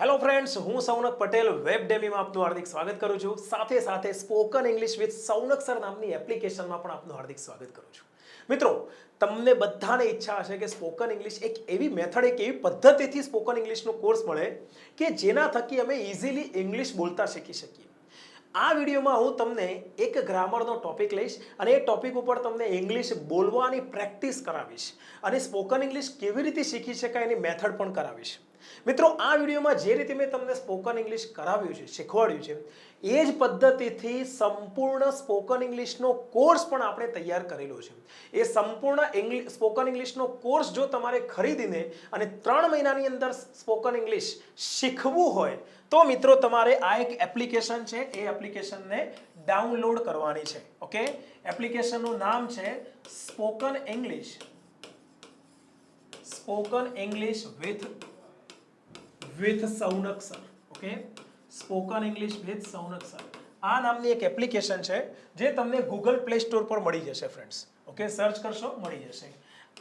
Hello friends, હું Saunak Patel web ડેમીમાં આપનું હાર્દિક સ્વાગત કરું છું. સાથે સાથે spoken English with Shaunak sir નામની એપ્લિકેશનમાં પણ આપનું હાર્દિક સ્વાગત કરું છું. મિત્રો, તમને બધાને ઈચ્છા હશે કે સ્પોકન ઇંગ્લિશ એક એવી મેથડ, એક એવી પદ્ધતિથી સ્પોકન ઇંગ્લિશનો કોર્સ મળે કે જેના થકી અમે ઇઝીલી ઇંગ્લિશ બોલતા શીખી શકીએ. આ વિડીયોમાં હું તમને એક ગ્રામરનો ટોપિક લઈશ અને એ ટોપિક ઉપર તમને ઇંગ્લિશ બોલવાની પ્રેક્ટિસ કરાવીશ અને સ્પોકન ઇંગ્લિશ કેવી રીતે શીખી શકાય એની મેથડ પણ કરાવીશ. મિત્રો, આ વિડીયોમાં જે રીતે મેં તમને સ્પોકન ઇંગ્લિશ કરાવ્યું છે, શીખવાડ્યું છે, એ જ પદ્ધતિથી સંપૂર્ણ સ્પોકન ઇંગ્લિશનો કોર્સ પણ આપણે તૈયાર કરેલો છે. એ સંપૂર્ણ સ્પોકન ઇંગ્લિશનો કોર્સ જો તમારે ખરીદીને અને 3 મહિનાની અંદર સ્પોકન ઇંગ્લિશ શીખવું હોય તો મિત્રો તમારે આ એક એપ્લિકેશન છે, એ એપ્લિકેશનને ડાઉનલોડ કરવાની છે. ઓકે, એપ્લિકેશનનું નામ છે spoken English with Shaunak sir. Okay, spoken English with Shaunak sir આ નામની એક એપ્લિકેશન છે જે તમને ગૂગલ પ્લે સ્ટોર પર મળી જશે ફ્રેન્ડ્સ. ઓકે, સર્ચ કરશો મળી જશે.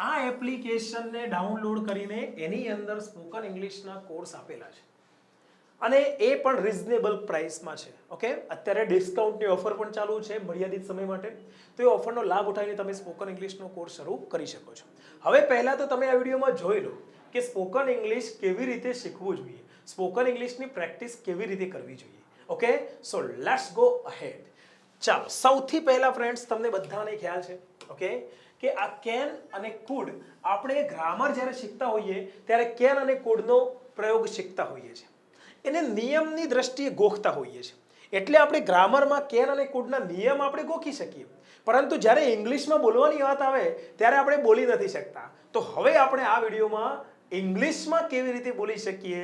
આ એપ્લિકેશનને ડાઉનલોડ કરીને એની અંદર સ્પોકન ઇંગ્લિશના કોર્સ આપેલા છે અને એ પણ રિઝનેબલ પ્રાઇસમાં છે. ઓકે, અત્યારે ડિસ્કાઉન્ટની ઓફર પણ ચાલુ છે મર્યાદિત સમય માટે, તો એ ઓફરનો લાભ ઉઠાવીને તમે સ્પોકન ઇંગ્લિશનો કોર્સ શરૂ કરી શકો છો. હવે પહેલાં તો તમે આ વિડીયોમાં જોઈ લો કે સ્પોકન ઇંગ્લિશ કેવી રીતે શીખવું જોઈએ, સ્પોકન ઇંગ્લિશની પ્રેક્ટિસ કેવી રીતે કરવી જોઈએ. Okay, so let's go ahead. ચાલો, સૌથી પહેલા ફ્રેન્ડ્સ તમને બધાને ખ્યાલ છે ઓકે કે આ કેન અને કુડ, આપણે ગ્રામર જ્યારે શીખતા હોઈએ ત્યારે કેન અને કુડનો પ્રયોગ શીખતા હોઈએ છીએ, એને નિયમની દ્રષ્ટિએ ગોખતા હોઈએ છીએ. એટલે આપણે ગ્રામરમાં કેન અને કુડના નિયમ આપણે ગોખી શકીએ, પરંતુ જ્યારે ઇંગ્લિશમાં બોલવાની વાત આવે ત્યારે આપણે બોલી નથી શકતા. તો હવે આપણે આ વિડીયોમાં ઇંગ્લિશમાં કેવી રીતે બોલી શકીએ,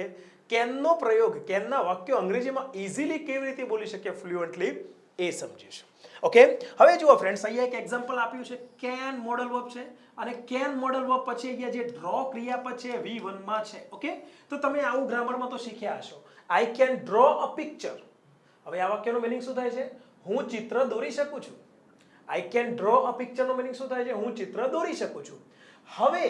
કેનનો પ્રયોગ, કેનના વાક્યો અંગ્રેજીમાં ઇઝીલી કેવી રીતે બોલી શકીએ ફ્લુઅન્ટલી, એ સમજીશું. ઓકે, હવે જુઓ ફ્રેન્ડ્સ, અહીંયા એક એક્ઝામ્પલ આપ્યું છે. કેન મોડલ વર્બ છે અને કેન મોડલ વર્બ પછી અહીંયા જે ડ્રો ક્રિયાપદ છે V1 માં છે. ઓકે, તો તમે આવું ગ્રામરમાં તો શીખ્યા હશો. આઈ કેન ડ્રો અ પિક્ચર. હવે આ વાક્યનો મિનિંગ શું થાય છે? હું ચિત્ર દોરી શકું છું. આઈ કેન ડ્રો અ પિક્ચરનો મિનિંગ શું થાય છે? હું ચિત્ર દોરી શકું છું. હવે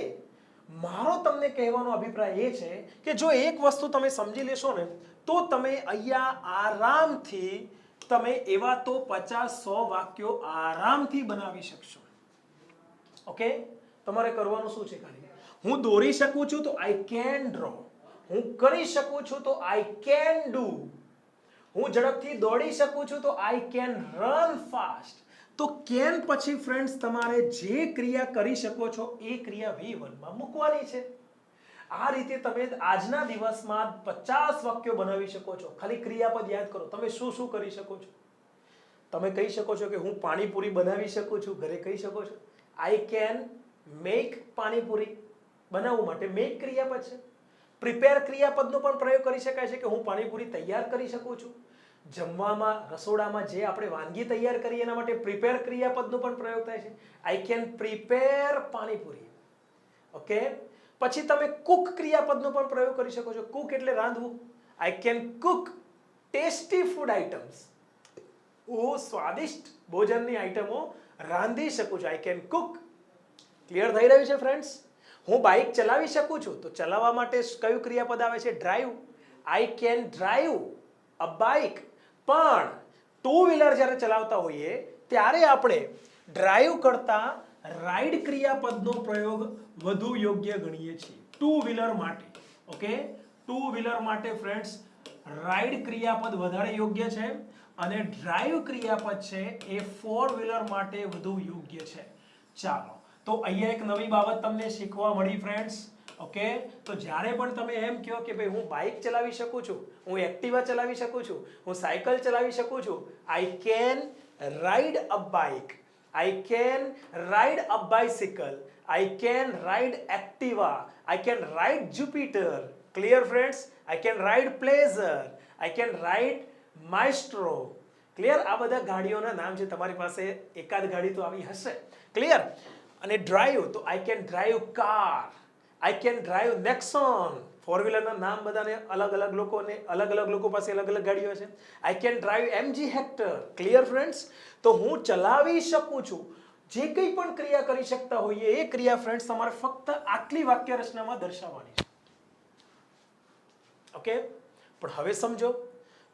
મારો તમને કહેવાનો અભિપ્રાય એ છે કે જો એક વસ્તુ તમે સમજી લેશો ને તો તમે અહીંયા આરામથી તમે એવા તો 50-100 વાક્યો આરામથી બનાવી શકશો. ઓકે, તમારે કરવાનું શું છે? ખાલી હું દોરી શકું છું તો આઈ કેન ડ્રો, હું કરી શકું છું તો આઈ કેન ડુ, હું ઝડપથી દોડી શકું છું તો આઈ કેન રન ફાસ્ટ. તો કેન પછી ફ્રેન્ડ્સ તમારે જે ક્રિયા કરી શકો છો એ ક્રિયા V1 માં મૂકવાની છે. આ રીતે તમે આજના દિવસમાં 50 વાક્યો બનાવી શકો છો. ખાલી ક્રિયાપદ યાદ કરો. તમે શું શું કરી શકો છો? તમે કહી શકો છો કે હું પાણીપુરી બનાવી શકું છું, ઘરે કહી શકો છો. આઈ કેન મેક પાણીપુરી, બનાવવા માટે મેક ક્રિયાપદ છે. પ્રિપેર ક્રિયાપદનો પણ પ્રયોગ કરી શકાય છે કે હું પાણીપુરી તૈયાર કરી શકું છું. જમવામાં, રસોડામાં જે આપણે વાનગી તૈયાર કરીએ એના માટે પ્રિપેર ક્રિયાપદનો પણ પ્રયોગ થાય છે. I can prepare panipuri. Okay, પછી તમે કુક ક્રિયાપદનો પણ પ્રયોગ કરી શકો છો. કુક એટલે રાંધવું. I can cook tasty food items. હું સ્વાદિષ્ટ ભોજનની આઇટમો રાંધી શકું છું. I can Cook. ક્લિયર થઈ રહ્યું છે ફ્રેન્ડ્સ? હું બાઇક ચલાવી શકું છું તો ચલાવવા માટે કયું ક્રિયાપદ આવે છે? Drive. I can drive a bike. પણ 2 વ્હીલર જ્યારે ચલાવતા હોઈએ ત્યારે આપણે ડ્રાઈવ કરતા રાઈડ ક્રિયાપદનો પ્રયોગ વધુ યોગ્ય ગણીએ છીએ 2 વ્હીલર માટે. ઓકે, 2 વ્હીલર માટે ફ્રેન્ડ્સ રાઈડ ક્રિયાપદ વધારે યોગ્ય છે અને ડ્રાઈવ ક્રિયાપદ છે એ 4 વ્હીલર માટે વધુ યોગ્ય છે. ચાલો, તો અહીંયા એક નવી બાબત તમને શીખવા મળી ફ્રેન્ડ્સ. ઓકે, તો જ્યારે પણ તમે એમ કહો કે ભાઈ હું બાઇક ચલાવી શકું છું, હું એક્ટિવા ચલાવી શકું છું, હું સાયકલ ચલાવી શકું છું, I can ride a bike, I can ride a bicycle, I can ride Activa, I can ride Jupiter. Clear friends? I can ride Pleasure, I can ride Maestro. Clear? આ બધા ગાડીઓના નામ છે. તમારી પાસે એકાદ ગાડી તો આવી હશે. ક્લિયર? અને ડ્રાઈવ તો I can drive car, I can drive Nexon. 4 વ્હીલરના નામ બધાને અલગ અલગ લોકો પાસે અલગ અલગ ગાડીઓ છે. I can drive MG hectare. Clear friends? તો હું ચલાવી શકું છું. જે કંઈ પણ ક્રિયા કરી શકતા હોઈએ એ ક્રિયા ફ્રેન્ડ્સ તમારે ફક્ત આટલી વાક્ય રચનામાં દર્શાવવાની છે. ઓકે, પણ હવે સમજો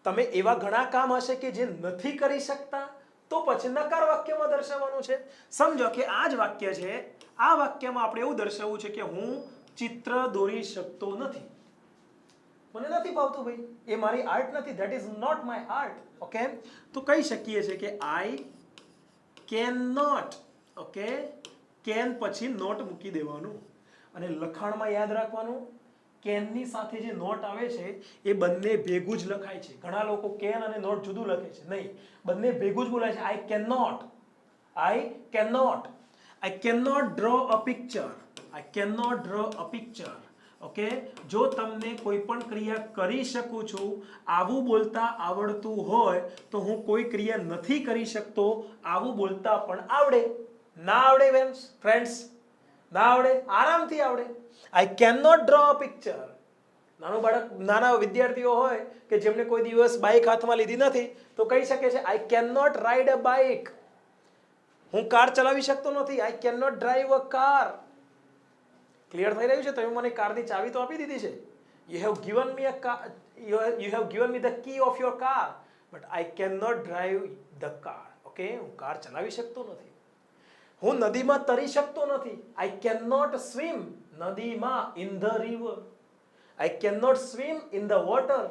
તમે એવા ઘણા કામ હશે કે જે નથી કરી શકતા, તો પછી નકાર વાક્યમાં દર્શાવવાનું છે. સમજો કે આ જ વાક્ય છે, આ વાક્યમાં આપણે એવું દર્શાવવું છે કે હું ચિત્ર દોરી શકતો નથી, મને નથી ભાવતું ભાઈ, એ મારી આર્ટ નથી, that is not my art. Okay, તો કહી શકીએ છીએ કે I can not. Okay, can પછી નોટ મૂકી દેવાનું, અને લખાણમાં યાદ રાખવાનું કેનની સાથે જે નોટ આવે છે એ બંને ભેગું જ લખાય છે. ઘણા લોકો કેન અને નોટ જુદું લખે છે, નહીં, બંને ભેગું જ બોલાય છે. I can not, I can not, I can not draw a picture, I can not draw a picture. Okay, જો તમને કોઈ પણ ક્રિયા કરી શકું છું આવું બોલતા આવડતું હોય તો હું કોઈ ક્રિયા નથી કરી શકતો આવું બોલતા પણ આવડે. ના આવડે ફ્રેન્ડ્સ? ના આવડે? આરામથી આવડે. I can not draw a picture. નાનું બાળક, નાના વિદ્યાર્થીઓ હોય કે જેમને કોઈ દિવસ બાઇક હાથમાં લીધી નથી તો કહી શકે છે I can not ride a bike. હું કાર ચલાવી શકતો નથી, I can not drive a car. Clear થઈ રહ્યું છે? તમે મને કારની ચાવી તો આપી દીધી છે, you have given me a car, you have given me the key of your car, but I can not drive the car. Okay, હું કાર ચલાવી શકતો નથી. હું નદીમાં તરી શકતો નથી, આઈ કેન નોટ સ્વિમ નદીમાં, in the river. I can not swim in the water,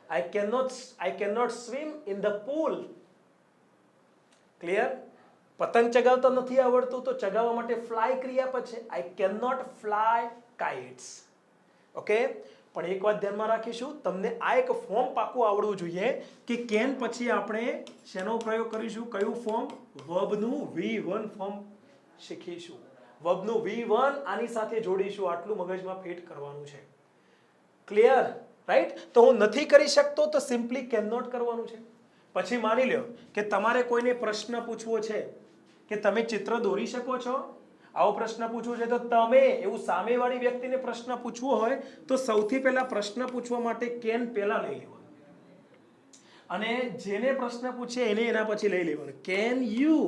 I can not swim in the pool. Clear? પતંગ ચગાવતા નથી આવડતું તો ચગાવવા માટે ફ્લાય ક્રિયાપદ છે, I can not fly kites. Okay, પણ એક વાત ધ્યાનમાં રાખીશું, તમને આ એક ફોર્મ પાકું આવડવું જોઈએ કે કેન પછી આપણે શેનો પ્રયોગ કરીશું? કયું ફોર્મ? વર્બનું V1 ફોર્મ શીખીશું. વર્બનું V1 આની સાથે જોડીશું, આટલું મગજમાં ફિટ કરવાનું છે. ક્લિયર? રાઈટ? તો હું નથી કરી શકતો તો સિમ્પલી કેન નોટ કરવાનું છે. પછી માની લો કે તમારે કોઈને પ્રશ્ન પૂછવો છે કે તમે ચિત્ર દોરી શકો છો, આવો પ્રશ્ન પૂછવો છે, તો તમે એવું સામેવાળી વ્યક્તિને પ્રશ્ન પૂછવો હોય તો સૌથી પહેલા પ્રશ્ન પૂછવા માટે કેન પહેલા લઈ લેવાનું, અને જેને પ્રશ્ન પૂછે એને એના પછી લઈ લેવાનું. Can you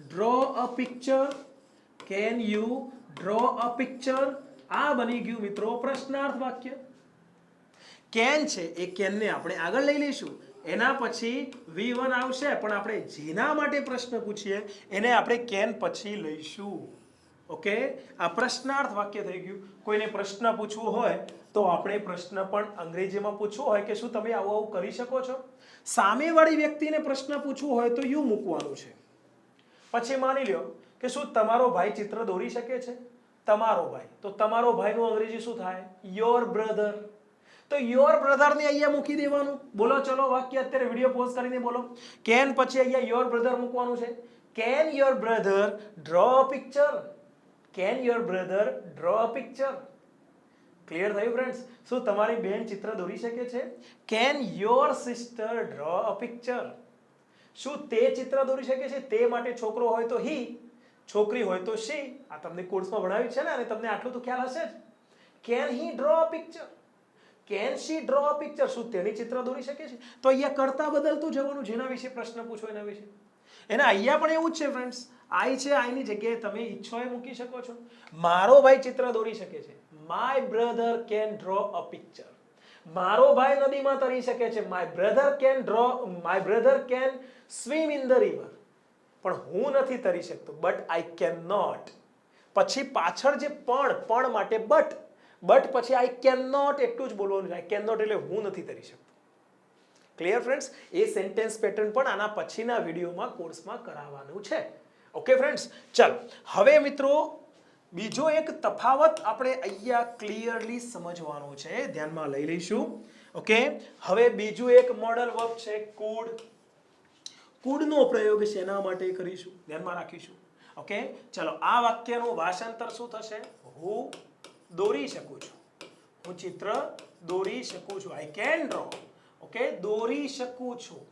draw a picture? Can you draw a picture? આ બની ગયું મિત્રો પ્રશ્નાર્થ વાક્ય. કેન છે એ કેનને આપણે આગળ લઈ લઈશું, એના પછી V1 આવશે, પણ આપણે જેના માટે પ્રશ્ન પૂછીએ એને આપણે કેન પછી લઈશું. ઓકે, આ પ્રશ્નાર્થ વાક્ય થઈ ગયું. કોઈને પ્રશ્ન પૂછવો હોય તો આપણે પ્રશ્ન પણ અંગ્રેજીમાં પૂછવો હોય કે શું તમે આવું આવું કરી શકો છો? સામેવાળી વ્યક્તિને પ્રશ્ન પૂછવું હોય તો યુ મૂકવાનું છે. પછી માની લો કે શું તમારો ભાઈ ચિત્ર દોરી શકે છે? તમારો ભાઈ, તો તમારો ભાઈનું અંગ્રેજી શું થાય? Your brother. તો યોર બ્રધરને અહીંયા મૂકી દેવાનું. બોલો ચલો વાક્ય અત્યારે વિડીયો પોઝ કરીને બોલો. કેન પછી અહીંયા યોર બ્રધર મૂકવાનું છે. Can your brother draw a picture? Can your brother draw a picture? Clear થયું ફ્રેન્ડ્સ? શું તમારી બેન ચિત્ર દોરી શકે છે? Can your sister draw a picture? શું તે ચિત્ર દોરી શકે છે? તે માટે છોકરો હોય તો હી, છોકરી હોય તો શી. આ તમને કોર્સમાં ભણાવ્યું છે ને, અને તમને આટલું તો ખ્યાલ હશે જ. Can he draw a picture? Can she draw a picture? શું તેની ચિત્ર દોરી શકે છે? તો અહીંયા કરતા બદલતું જવાનું, જેના વિશે પ્રશ્ન પૂછો એના વિશે. એને અહીંયા પણ એવું જ છે ફ્રેન્ડ્સ, આઈ છે, આઈની જગ્યાએ તમે ઈચ્છો એ મૂકી શકો છો. મારો ભાઈ ચિત્ર દોરી શકે છે, my brother can draw a picture. મારો ભાઈ નદીમાં તરી શકે છે, my brother can swim in the river. પણ હું નથી તરી શકતો, બટ આઈ કેન નોટ. પછી પાછળ જે પણ માટે બટ પછી આઈ કેન નોટ એટલું જ બોલવાનું છે. આઈ કેન નોટ એટલે હું નથી તરી શકતો. Clear friends? એ સેન્ટેન્સ પેટર્ન પણ આના પછીના વિડીયોમાં કોર્સમાં કરાવવાનું છે. ઓકે ફ્રેન્ડ્સ, ચાલો હવે મિત્રો બીજો એક તફાવત આપણે અહીંયા ક્લિયરલી સમજવાનો છે, ધ્યાનમાં લઈ લઈશું. ઓકે, હવે બીજું એક મોડલ વર્બ છે કુડ. કુડનો પ્રયોગ શેના માટે કરીશું? ધ્યાનમાં રાખીશું. ઓકે, ચલો આ વાક્યનું ભાષાંતર શું થશે? હું દોરી શકું છું, હું ચિત્ર દોરી શકું છું, આઈ કેન ડ્રો. ઓકે, દોરી શકું છું.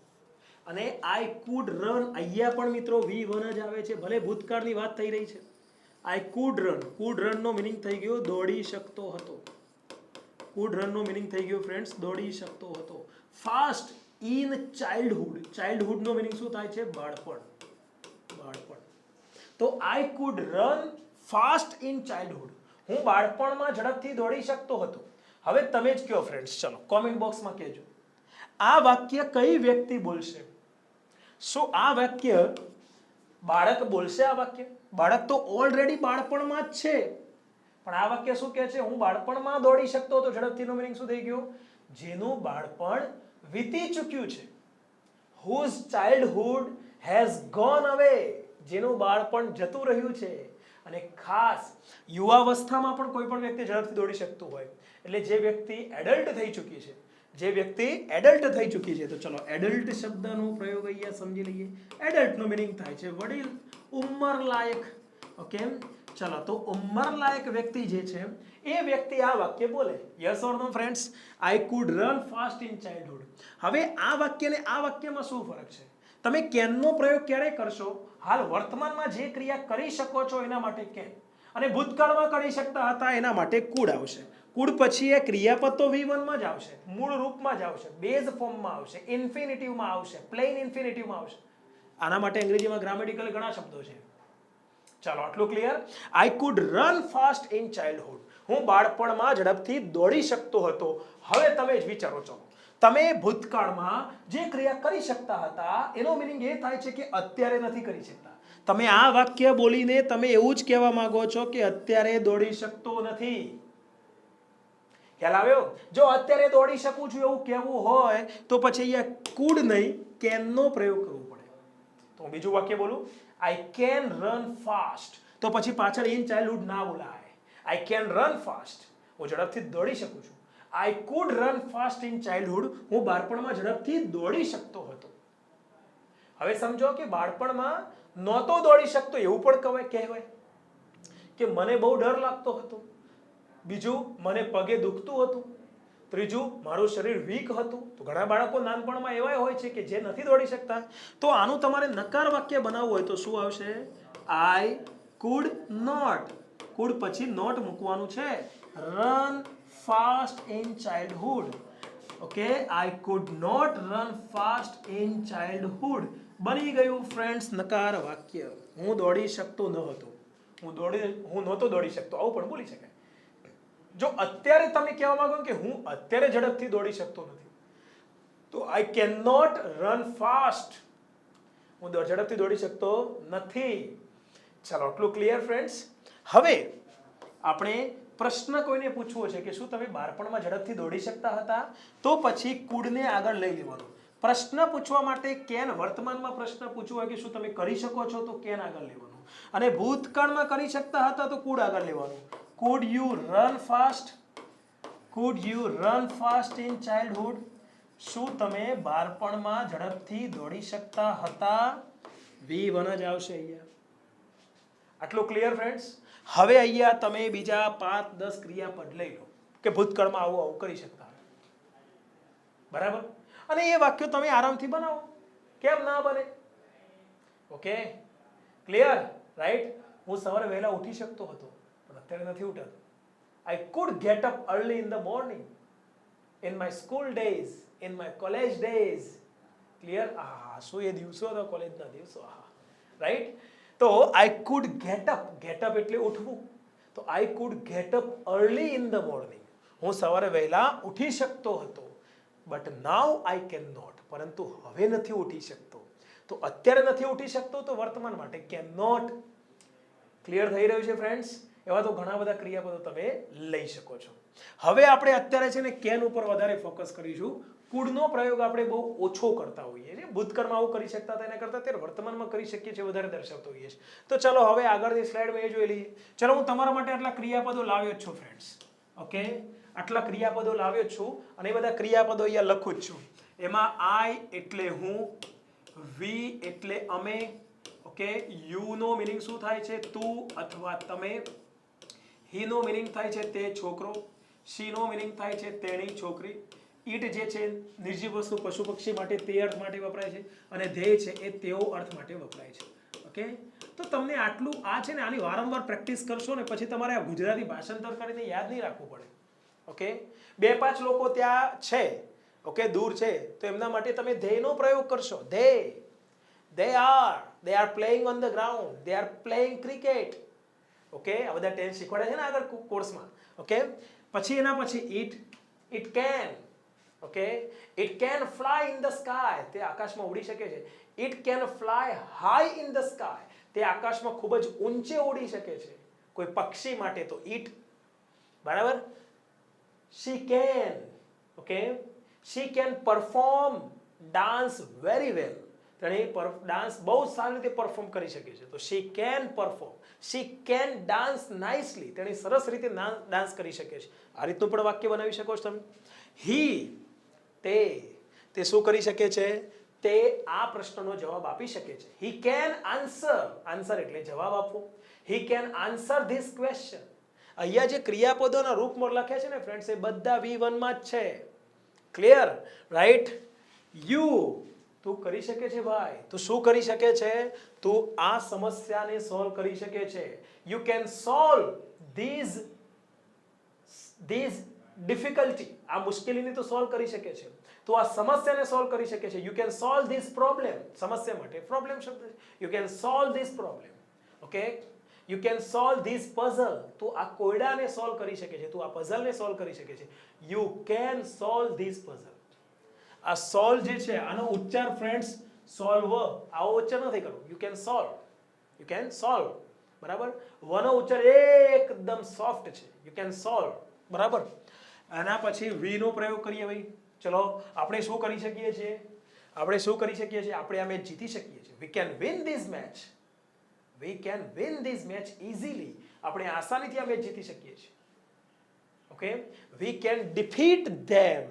અને આઈ કુડ રન, અહીંયા પણ મિત્રો V1 જ આવે છે, ભલે ભૂતકાળની વાત થઈ રહી છે. આઈ કુડ રન, કુડ રનનો મિનિંગ થઈ ગયો દોડી શકતો હતો. કુડ રનનો મિનિંગ થઈ ગયો ફ્રેન્ડ્સ દોડી શકતો હતો. ફાસ્ટ ઇન ચાઇલ્ડહુડ, ચાઇલ્ડહુડનો મિનિંગ શું થાય છે? બાળપણ, બાળપણ. તો આઈ could run fast in childhood, હું બાળપણમાં ઝડપથી દોડી શકતો હતો. હવે તમે જ કહો ફ્રેન્ડ્સ, ચલો કોમેન્ટ બોક્સમાં કહેજો આ વાક્ય કઈ વ્યક્તિ બોલશે? શું આ વાક્ય બાળક બોલશે? આ વાક્ય બાળક તો ઓલરેડી બાળપણમાં જ છે, પણ આ વાક્ય શું કહે છે? હું બાળપણમાં દોડી શકતો હતો. ઝડપથીનો મીનિંગ શું થઈ ગયો? જેનું બાળપણ વીતી ચૂક્યું છે. whose childhood has gone away, જેનું બાળપણ જતું રહ્યું છે. અને ખાસ યુવાવસ્થામાં પણ કોઈ પણ વ્યક્તિ ઝડપથી દોડી શકતું હોય, એટલે જે વ્યક્તિ એડલ્ટ થઈ ચૂકી છે, જે વ્યક્તિ એડલ્ટ થઈ ચૂકી છે, તો ચલો એડલ્ટ શબ્દનો પ્રયોગ અહીંયા સમજી લઈએ. એડલ્ટનો મીનિંગ થાય છે વડીલ, ઉંમર લાયક. ઓકે, ચલો તો ઉંમર લાયક વ્યક્તિ જે છે એ વ્યક્તિ આ વાક્ય બોલે. Yes or no friends? I could run fast in childhood. હવે આ વાક્ય ને આ વાક્યમાં શું ફરક છે? તમે કેનનો પ્રયોગ ક્યારે કરશો? હાલ વર્તમાનમાં જે ક્રિયા કરી શકો છો એના માટે કેન, અને ભૂતકાળમાં કરી શકતા હતા એના માટે કુડ આવશે. કુડ પછી એ ક્રિયાપદ તો V1 માં જ આવશે, મૂળ રૂપમાં જ આવશે, બેઝ ફોર્મમાં આવશે, ઇન્ફિનિટિવમાં આવશે, પ્લેન ઇન્ફિનિટિવમાં આવશે. આના માટે અંગ્રેજીમાં ગ્રામેટિકલ ઘણા શબ્દો છે. ચાલો આટલું clear. I could run fast in childhood. હું બાળપણમાં ઝડપથી દોડી શકતો હતો. હવે તમે જ વિચારો છો, તમે ભૂતકાળમાં જે ક્રિયા કરી શકતા હતા એનો મીનિંગ એ થાય છે કે અત્યારે નથી કરી શકતા. તમે આ વાક્ય બોલીને તમે એવું જ કહેવા માંગો છો કે અત્યારે દોડી શકતો નથી. ખ્યાલ આવ્યો? જો અત્યારે દોડી શકું છું એવું કહેવું હોય તો પછી અહીંયા કુડ નહીં કેનનો પ્રયોગ કરવો પડે. તો હું બીજું વાક્ય બોલું, આઈ કેન રન ફાસ્ટ. તો પછી પાછળ ઇન ચાઇલ્ડહુડ ના બોલાય. આઈ કેન રન ફાસ્ટ, હું ઝડપથી દોડી શકું છું. આઈ could run fast in childhood, હું બાળપણમાં ઝડપથી દોડી શકતો હતો. હવે સમજો કે બાળપણમાં નહોતો દોડી શકતો એવું પણ કહેવાય કે મને બહુ ડર લાગતો હતો. બીજું, મને પગે દુખતું હતું. ત્રીજું, મારું શરીર વીક હતું. તો ઘણા બાળકો નાનપણમાં એવા હોય છે કે જે નથી દોડી શકતા. તો આનું તમારે નકાર વાક્ય બનાવવું હોય તો શું આવશે? I could not. કુડ પછી નોટ મૂકવાનું છે. Run fast in childhood. Okay, I could not run fast in childhood. બની ગયું ફ્રેન્ડ્સ નકાર વાક્ય. હું દોડી શકતો ન હતો, હું નહોતો દોડી શકતો, આવું પણ બોલી શકાય. જો અત્યારે તમે કહેવા માંગો કે હું અત્યારે ઝડપથી દોડી શકતો નથી, તો I can not run fast. હું ઝડપથી દોડી શકતો નથી. ચાલો આટલું ક્લિયર ફ્રેન્ડ્સ. હવે આપણે પ્રશ્ન કોઈને પૂછવો છે કે શું તમે બાળપણમાં ઝડપથી દોડી શકતા હતા, તો પછી કુડને આગળ લઈ લેવાનો. પ્રશ્ન પૂછવા માટે કેન, વર્તમાનમાં પ્રશ્ન પૂછવો હોય કે શું તમે કરી શકો છો, તો કેન આગળ લેવાનું. અને ભૂતકાળમાં કરી શકતા હતા તો કુડ આગળ લેવાનું. Could you run fast? Could you run fast in childhood? શું તમે બાળપણમાં ઝડપથી દોડી શકતા હતા? V1 જ આવશે અહીંયા. આટલું ક્લિયર ફ્રેન્ડ્સ? હવે અહીંયા તમે બીજા 5-10 ક્રિયાપદ લઈ લો કે ભૂતકાળમાં આવું કરી શકતા. બરાબર? અને એ વાક્યો તમે આરામથી બનાવો. કેમ ના બને? Okay, clear? રાઈટ? હું સવારે વહેલા ઉઠી શકતો હતો, પણ અત્યારે નથી ઉઠાતો. I could get up early in the morning in my school days, in my college days. Clear? શું એ દિવસો હતા, કોલેજના દિવસો. રાઈટ? તો I could get up. Get up એટલે ઉઠવું. તો I could get up early in the morning. હું સવારે વહેલા ઉઠી શકતો હતો. But now I cannot. પરંતુ હવે નથી ઉઠી શકતો. તો અત્યારે નથી ઉઠી શકતો તો વર્તમાન માટે cannot. ક્લિયર થઈ રહ્યું છે ફ્રેન્ડ્સ? એવા તો ઘણા બધા ક્રિયાપદો તમે લઈ શકો છો. હવે આપણે અત્યારે છે ને કેન ઉપર વધારે ફોકસ કરીશું. કુડનો પ્રયોગ આપણે બહુ ઓછો કરતા હોઈએ છીએ. ભૂતકાળમાં આવું કરી શકતા હતા એના કરતાં અત્યારે વર્તમાનમાં કરી શકીએ છીએ, વધારે દર્શાવતો હોઈએ છીએ. તો ચલો હવે આગળની સ્લાઇડમાં એ જોઈ લઈએ. ચલો હું તમારા માટે આટલા ક્રિયાપદો લાવ્યો જ છું ફ્રેન્ડ્સ. ઓકે, આટલા ક્રિયાપદો લાવ્યો જ છું અને એ બધા ક્રિયાપદો અહીંયા લખું જ છું. એમાં આઈ એટલે હું, વી એટલે અમે, ઓકે, યુ નો મિનિંગ શું થાય છે? તું અથવા તમે. હી નો મિનિંગ થાય છે તે છોકરો. શી નો મિનિંગ થાય છે તેણી છોકરી. ઈટ જે છે નિર્જીવ વસ્તુ પશુ પક્ષી માટે, તે અર્થ માટે વપરાય છે. અને ધ્યેય છે એ તેઓ અર્થ માટે વપરાય છે. ઓકે, તો તમને આટલું આ છે ને આની વારંવાર પ્રેક્ટિસ કરશો ને પછી તમારે આ ગુજરાતી ભાષાંતર કરીને યાદ નહીં રાખવું પડે. ઓકે, 2-5 લોકો ત્યાં છે, ઓકે, દૂર છે, તો એમના માટે તમે ધ્યેયનો પ્રયોગ કરશો. they are playing on the ground, they are playing cricket. Okay, આ બધા ટેન્સ શીખવાડે છે ને આગળ કોર્સમાં. ઓકે, પછી એના પછી it can, okay, it can fly in the sky, તે આકાશમાં ઉડી શકે છે. It can fly high in the sky, તે આકાશમાં ખૂબ જ ઊંચે ઉડી શકે છે. કોઈ પક્ષી માટે તો ઇટ, બરાબર. She can, okay, she can perform dance very well, તેણે ડાન્સ બહુ સારી રીતે પરફોર્મ કરી શકે છે. તો she can perform, she can dance nicely, તેણે સરસ રીતે ડાન્સ કરી શકે છે. આ રીતનું પણ વાક્ય બનાવી શકો છો તમે. હી, તે શું કરી શકે છે? તે આ પ્રશ્નનો જવાબ આપી શકે છે. હી કેન આન્સર, આન્સર એટલે જવાબ આપવો. He can answer this question. અહીંયા જે ક્રિયાપદોના રૂપમાં લખ્યા છે ને ફ્રેન્ડ્સ, એ બધા V1 માં જ છે. Clear, right. યુ, તું કરી શકે છે ભાઈ. તું શું કરી શકે છે? તું આ સમસ્યાને સોલ્વ કરી શકે છે. You can solve these difficulty, આ મુશ્કેલીને તો સોલ્વ કરી શકે છે. તો આ સમસ્યાને સોલ્વ કરી શકે છે. You can solve this problem, સમસ્યા માટે પ્રોબ્લેમ શબ્દ છે. You can solve this problem, okay. You can solve this puzzle, તું આ કોયડાને સોલ્વ કરી શકે છે. તું આ પઝલને સોલ્વ કરી શકે છે. You can solve this puzzle. આ સોલ્વ જે છે આનો ઉચ્ચાર ફ્રેન્ડ્સ સોલ્વ, આવો ઉચ્ચાર નથી કરવો. You can solve, you can solve, બરાબર. વનો ઉચ્ચાર એકદમ સોફ્ટ છે. યુ કેન સોલ્વ, બરાબર. આના પછી વી નો પ્રયોગ કરીએ ભાઈ. ચલો, આપણે શું કરી શકીએ છીએ? આપણે શું કરી શકીએ છીએ? આપણે આ મેચ જીતી શકીએ છીએ. We can win this match, we can win this match easily. આપણે આસાનીથી આ મેચ જીતી શકીએ છીએ. Okay, we can defeat them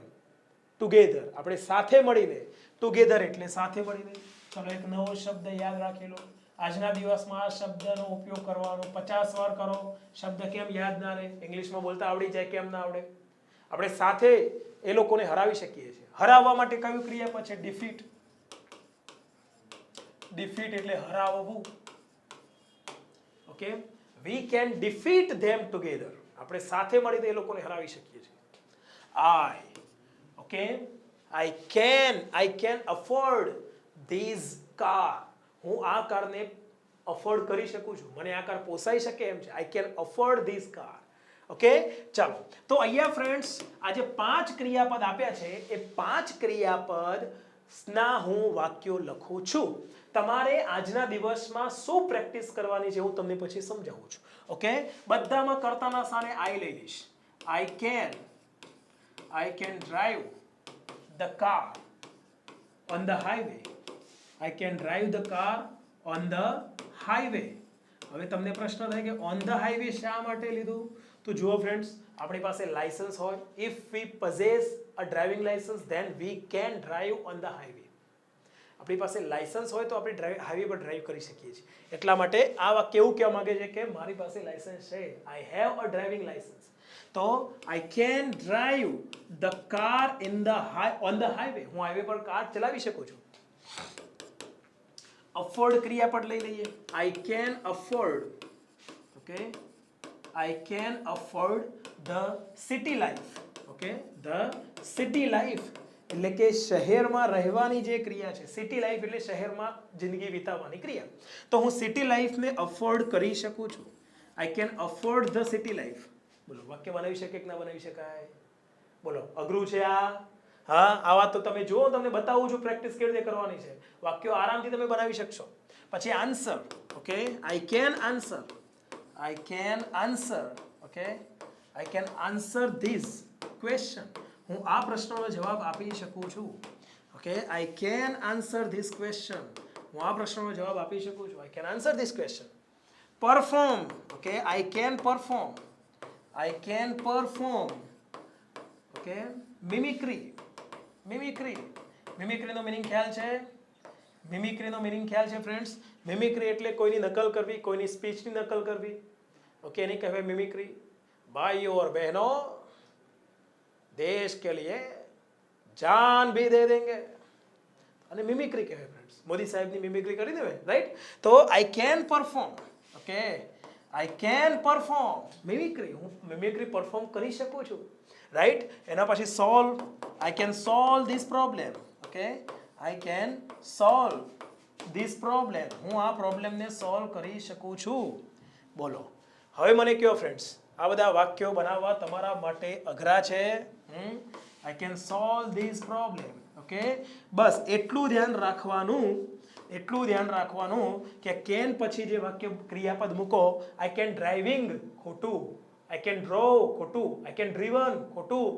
together, આપણે સાથે મળીને. ટુગેધર એટલે સાથે મળીને. ચલો, એક નવો શબ્દ યાદ રાખી લો. આજના દિવસમાં આ શબ્દનો ઉપયોગ કરવાનો 50 વાર કરો. શબ્દ કેમ યાદ ના રહે? ઇંગ્લિશમાં બોલતા આવડી જાય, કેમ ના આવડે? આપણે સાથે એ લોકોને હરાવી શકીએ છીએ. હરાવવા માટે કયું ક્રિયાપદ છે? ડિફીટ. ડિફીટ એટલે હરાવવું. Okay, we can defeat them together, આપણે સાથે મળીને એ લોકોને હરાવી શકીએ છીએ. I, okay, I can afford these car, હું આ કારને અફોર્ડ કરી શકું છું, મને આ કાર પોસાઈ શકે એમ છે. I can afford these car. Okay, ચાલો. તો અહીંયા ફ્રેન્ડ્સ આ જે 5 ક્રિયાપદ આપ્યા છે એ 5 ક્રિયાપદ ના હું વાક્યો લખું છું. તમારે આજના દિવસમાં શું પ્રેક્ટિસ કરવાની છે હું તમને પછી સમજાવું છું. ઓકે, બધામાં કર્તાના સ્થાને આઈ લઈ લઈશ. આઈ can drive the car on the highway. I can drive the car on the highway. હવે તમને પ્રશ્ન થાય કે ઓન ધ હાઈવે શા માટે લીધું? તો જુઓ ફ્રેન્ડ્સ, આપણી પાસે લાયસન્સ હોય, if V possess a driving license then we can drive on the highway. આપણી પાસે લાયસન્સ હોય તો આપણે હાઈવે પર ડ્રાઈવ કરી શકીએ છીએ. એટલા માટે આ વાક્ય એવું કહેવા માંગે છે કે મારી પાસે લાયસન્સ છે. I have a driving licence. તો I can drive the car on the highway, હું હાઈવે પર કાર ચલાવી શકું છું. અફોર્ડ ક્રિયાપદ લઈ લઈએ. I can afford, okay, I can afford the city life. Okay, the city life એટલે કે શહેરમાં રહેવાની જે ક્રિયા છે. સિટી લાઈફ એટલે શહેરમાં જિંદગી વિતાવવાની ક્રિયા. તો હું સિટી લાઈફને અફોર્ડ કરી શકું છું. I can afford the city life. બોલો, વાક્ય બનાવી શકે કે ના બનાવી શકાય? બોલો, અઘરું છે આ? હા, આ વાત તો તમે જુઓ, તમને બતાવું છું પ્રેક્ટિસ કેવી રીતે કરવાની છે. વાક્યો આરામથી તમે બનાવી શકશો. પછી answer. Okay, I can answer. I can answer, okay? I can answer this question. હું આ પ્રશ્નનો જવાબ આપી શકું છું. Okay, I can answer this question. હું આ પ્રશ્નનો જવાબ આપી શકું છું. I can answer this question. Perform, okay? I can perform. I can perform. Okay? Mimicry. Mimicry. Mimicry no meaning ખ્યાલ છે? મિમિક્રીનો મીનિંગ ખ્યાલ છે ફ્રેન્ડ્સ? મિમિક્રી એટલે કોઈની નકલ કરવી, કોઈની સ્પીચની નકલ કરવી. ઓકે, એની કહેવાય મિમિક્રી. ભાઈઓ और बहनों, देश के लिए जान भी दे देंगे. અને મિમિક્રી કહેવાય ફ્રેન્ડ્સ. મોદી સાહેબની મિમિક્રી કરી દેવાય, રાઈટ? તો I can perform. Okay, I can perform mimicry. હું મિમિક્રી પરફોર્મ કરી શકું છું, રાઈટ? એના પછી solve. I can solve this problem. Okay, I can solve this problem. હું આ પ્રોબ્લેમને સોલ્વ કરી શકું છું. બોલો, હવે મને કહો ફ્રેન્ડ્સ, આ બધા વાક્યો બનાવવા તમારા માટે અઘરા છે? I can solve this problem. Okay, બસ એટલું ધ્યાન રાખવાનું કે કેન પછી જે વાક્ય ક્રિયાપદ મૂકો, આઈ કેન ડ્રાઇવિંગ ખોટું, આઈ કેન ડ્રો ખોટું, આઈ કેન ડ્રીવન ખોટું.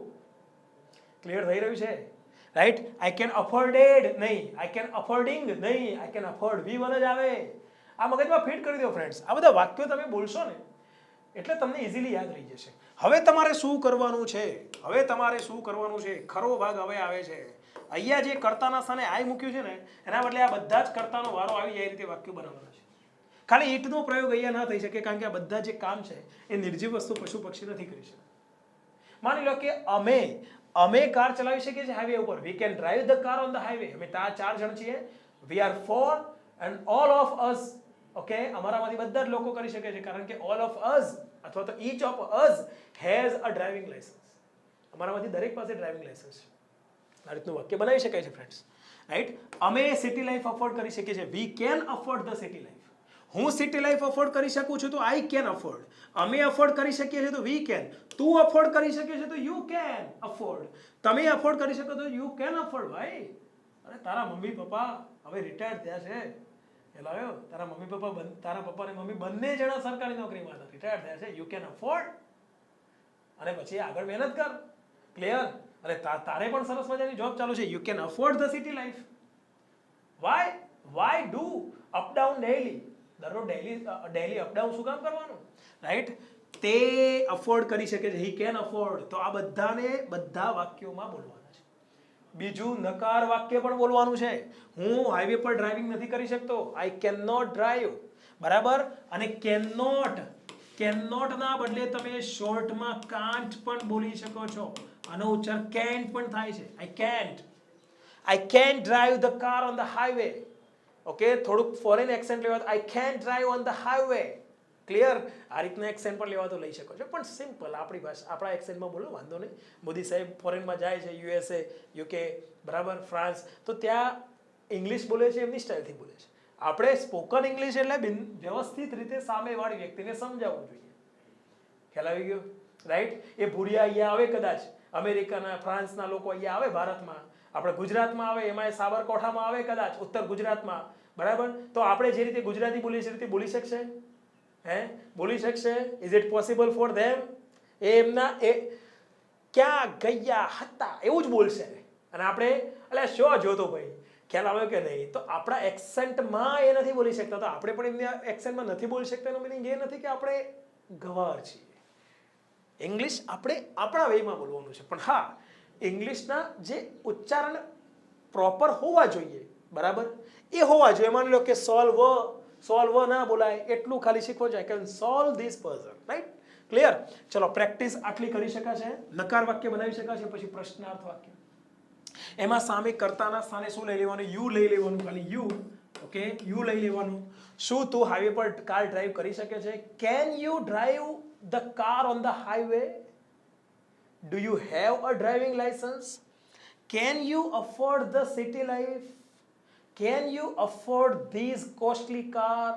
ક્લિયર થઈ રહ્યું છે? રાઈટ. આઈ કેન અફોર્ડેડ નહીં, આઈ કેન અફોર્ડિંગ નહીં, આઈ કેન અફોર્ડ V1 જ આવે. આ મગજમાં ફિટ કરી દો ફ્રેન્ડ્સ. આ બધા વાક્યો તમે બોલશો ને એટલે તમને ઇઝીલી યાદ રહી જશે. હવે તમારે શું કરવાનું છે? ખરો ભાગ હવે આવે છે. અહીંયા જે કર્તાના સ્થાને આઈ મૂક્યું છે ને એના બદલે આ બધા જ કર્તાનો વારો આવી જાય એ રીતે વાક્યો બનાવવાના છે. ખાલી ઈટનો પ્રયોગ અહીંયા ના થઈ શકે કારણ કે આ બધા જે કામ છે એ નિર્જીવ વસ્તુ પશુ પક્ષી નથી કરી શકતા. માની લો કે અમે કાર ચલાવી શકીએ છીએ હાઈવે ઉપર. We can drive the car on the highway. અમે 4 જણ છીએ. We are 4 and all of us. Okay, અમારામાંથી બધા જ લોકો કરી શકે છે કારણ કે ઓલ ઓફ અસ અથવા તો each of us has a driving licence. અમારામાંથી દરેક પાસે ડ્રાઇવિંગ લાયસન્સ છે. આ રીતનું વાક્ય બનાવી શકાય છે ફ્રેન્ડ્સ. રાઈટ. અમે સિટી લાઈફ અફોર્ડ કરી શકીએ છીએ. We can afford the city life. હું સિટી લાઈફ અફોર્ડ કરી શકું છું તો આઈ કેન અફોર્ડ. અમે અફોર્ડ કરી શકીએ છીએ તો વી કેન. તું અફોર્ડ કરી શકે છે તો યુ કેન અફોર્ડ. તમે અફોર્ડ કરી શકો તો યુ કેન અફોર્ડ. ભાઈ, અરે તારા મમ્મી પપ્પા હવે રિટાયર્ડ થયા છે. હેલો, તારા પપ્પા અને મમ્મી બંને જણા સરકારી નોકરીમાં હતા, રિટાયર્ડ થયા છે. યુ કેન અફોર્ડ અને પછી આગળ મહેનત કર. ક્લિયર? અરે તારે પણ સરસ મજાની જોબ ચાલુ છે. You can afford the city life. Why do up down daily? દરરોજ ડેઈલી અપડાઉન શું કામ કરવાનું? રાઈટ. તે અફોર્ડ કરી શકે છે. He can afford. તો આ બધા વાક્યોમાં બોલવાના છે. બીજું નકાર વાક્ય પણ બોલવાનું છે. હું હાઈવે પર ડ્રાઇવિંગ નથી કરી શકતો. I can not drive. બરાબર. અને કેન નોટ ના બદલે તમે શોર્ટમાં કાન્ટ પણ બોલી શકો છો. આનો ઉચ્ચાર કેન્ટ પણ થાય છે. I can't drive the car on the highway. Okay, થોડુંક ફોરેન એક્સેન્ટ લેવા I can drive on the highway. Clear? આ રીતના એક્સેન્ટ પણ લેવા તો લઈ શકો છો, પણ સિમ્પલ આપણી ભાષા આપણા એક્સેન્ટમાં બોલો, વાંધો નહીં. મોદી સાહેબ ફોરેનમાં જાય છે, USA, UK, બરાબર, ફ્રાન્સ, તો ત્યાં ઇંગ્લિશ બોલે છે, એમની સ્ટાઇલથી બોલે છે. આપણે સ્પોકન ઇંગ્લિશ એટલે વ્યવસ્થિત રીતે સામેવાળી વ્યક્તિને સમજાવવું જોઈએ. ખ્યાલ આવી ગયો? રાઈટ. એ ભૂરિયા અહીંયા આવે, કદાચ અમેરિકાના ફ્રાન્સના લોકો અહીંયા આવે ભારતમાં, આપણે ગુજરાતમાં આવે, એમાં સાબરકાંઠામાં આવે, કદાચ ઉત્તર ગુજરાતમાં, બરાબર, તો આપણે જે રીતે ગુજરાતી બોલીએ છીએ એ રીતે બોલી શકશે? બોલી શકશે? Is it possible for them? એ ક્યાં ગયા હતા એવું જ બોલશે. અને આપણે એટલે શો જોતો ભાઈ, ખ્યાલ આવ્યો કે નહીં? તો આપણા એક્સેન્ટમાં એ નથી બોલી શકતા, તો આપણે પણ એમના એક્સેન્ટમાં નથી બોલી શકતા. એનો મિનિંગ એ નથી કે આપણે ગવાર છીએ. ઇંગ્લિશ આપણે આપણા વેમાં બોલવાનું છે, પણ હા, ઇંગ્લિશના જે ઉચ્ચારણ પ્રોપર હોવા જોઈએ, બરાબર, એ હોવા જોઈએ. માની લો કે સોલ્વ ના બોલાય, એટલું ખાલી શીખવો જોઈએ. Can solve this puzzle. Right? Clear? ચલો, પ્રેક્ટિસ આટલી કરી શકાશે. નકાર વાક્ય બનાવી શકાશે. પછી પ્રશ્નાર્થ વાક્ય. એમાં સામે કર્તાના સ્થાને શું લઈ લેવાનું? યુ લઈ લેવાનું. ખાલી યુ. ઓકે, યુ લઈ લેવાનું. શું તું હાઈવે પર કાર ડ્રાઈવ કરી શકે છે? Can you drive the car on the highway? Do you have a driving license? Can you afford the city life? Can you afford this costly car?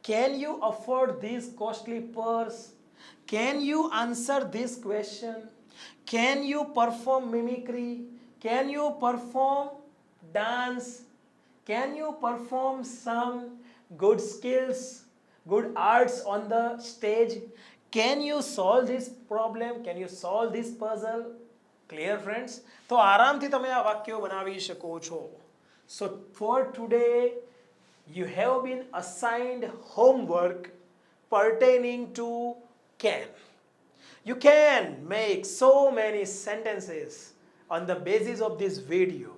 Can you afford this costly purse? Can you answer this question? Can you perform mimicry? Can you perform dance? Can you perform some good skills, good arts on the stage? Can you solve this problem? Can you solve this puzzle? Clear, friends? તો આરામથી તમે આ વાક્યો બનાવી શકો છો. So for today you have been assigned homework pertaining to can. You can make so many sentences on the basis of this video.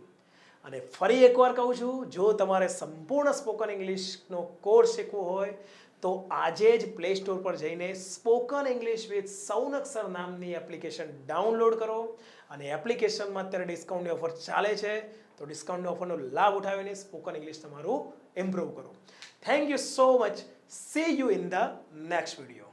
અને ફરી એકવાર કહું છું, જો તમારે સંપૂર્ણ સ્પોકન ઇંગ્લિશનો કોર્સ શીખવો હોય તો આજે જ પ્લે સ્ટોર પર જઈને spoken English with Shaunak sir નામની એપ્લિકેશન ડાઉનલોડ કરો. અને એપ્લિકેશનમાં અત્યારે ડિસ્કાઉન્ટની ઓફર ચાલે છે, તો ડિસ્કાઉન્ટની ઓફરનો લાભ ઉઠાવીને સ્પોકન ઇંગ્લિશ તમારું ઇમ્પ્રૂવ કરો. Thank you so much. C you in the next video.